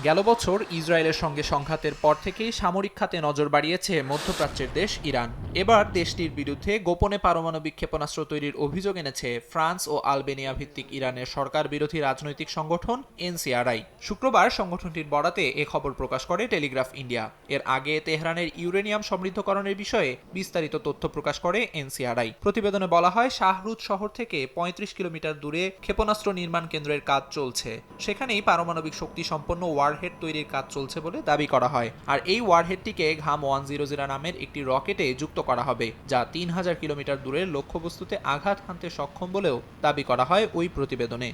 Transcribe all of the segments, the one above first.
গেল বছর ইসরায়েলের সঙ্গে সংঘাতের পর থেকেই সামরিক খাতে নজর বাড়িয়েছে মধ্যপ্রাচ্যের দেশ ইরান। এবার দেশটির বিরুদ্ধে গোপনে পারমাণবিক ক্ষেপণাস্ত্র তৈরির অভিযোগ এনেছে ফ্রান্স ও আলবেনিয়া ভিত্তিক ইরানের সরকার বিরোধী রাজনৈতিক সংগঠন এনসিআরআই। শুক্রবার সংগঠনটির বরাতে এ খবর প্রকাশ করে টেলিগ্রাফ ইন্ডিয়া। এর আগে তেহরানের ইউরেনিয়াম সমৃদ্ধকরণের বিষয়ে বিস্তারিত তথ্য প্রকাশ করে এনসিআরআই। প্রতিবেদনে বলা হয়, শাহরুজ শহর থেকে ৩৫ কিলোমিটার দূরে ক্ষেপণাস্ত্র নির্মাণ কেন্দ্রের কাজ চলছে। সেখানেই পারমাণবিক শক্তি সম্পন্ন ওয়ারহেড তৈরির কাজ চলছে বলে দাবি করা হয়। আর এই ওয়ারহেডটিকে ঘাম-100 নামের একটি রকেটে যুক্ত করা হবে, যা ৩,০০০ কিলোমিটার দূরের লক্ষ্যবস্তুতে আঘাত হানতে সক্ষম বলেও দাবি করা হয় ওই প্রতিবেদনে।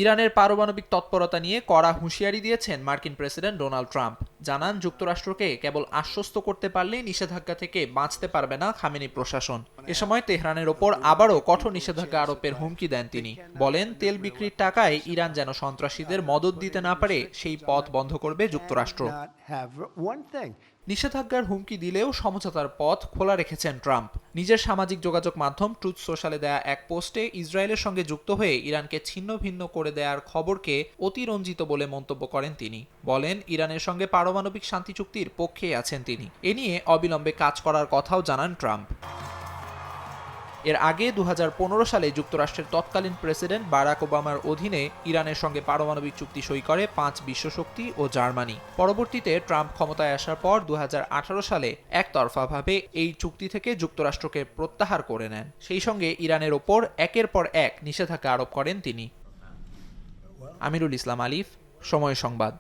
ইরানের পারমাণবিক তৎপরতা নিয়ে কড়া হুঁশিয়ারি দিয়েছেন মার্কিন প্রেসিডেন্ট ডোনাল্ড ট্রাম্প। জানান, যুক্তরাষ্ট্রকে কেবল আশ্বস্ত করতে পারলেই নিষেধাজ্ঞা থেকে বাঁচতে পারবে না খামেনি প্রশাসন। এ সময় তেহরানের ওপর আবারও কঠোর নিষেধাজ্ঞা আরোপের হুমকি দেন তিনি। বলেন, তেল বিক্রির টাকায় ইরান যেন সন্ত্রাসীদের মদদ দিতে না পারে সেই পথ বন্ধ করবে যুক্তরাষ্ট্র। নিষেধাজ্ঞার হুমকি দিলেও সমঝোতার পথ খোলা রেখেছেন ট্রাম্প। নিজের সামাজিক যোগাযোগ মাধ্যম ট্রুথ সোশ্যালে দেয়া এক পোস্টে ইসরায়েলের সঙ্গে যুক্ত হয়ে ইরানকে ছিন্ন ভিন্ন করে দেওয়ার খবরকে অতিরঞ্জিত বলে মন্তব্য করেন তিনি। বলেন, ইরানের সঙ্গে পারমাণবিক শান্তি চুক্তির পক্ষেই আছেন তিনি। এ নিয়ে অবিলম্বে কাজ করার কথাও জানান ট্রাম্প। এর আগে ২০১৫ সালে যুক্তরাষ্ট্রের তৎকালীন প্রেসিডেন্ট বারাক ওবামার অধীনে ইরানের সঙ্গে পারমাণবিক চুক্তি সই করে ৫ বিশ্বশক্তি ও জার্মানি। পরবর্তীতে ট্রাম্প ক্ষমতায় আসার পর ২০১৮ সালে একতরফাভাবে এই চুক্তি থেকে যুক্তরাষ্ট্রকে প্রত্যাহার করে নেন। সেই সঙ্গে ইরানের ওপর একের পর এক নিষেধাজ্ঞা আরোপ করেন তিনি। আমিরুল ইসলাম আলিফ, সময় সংবাদ।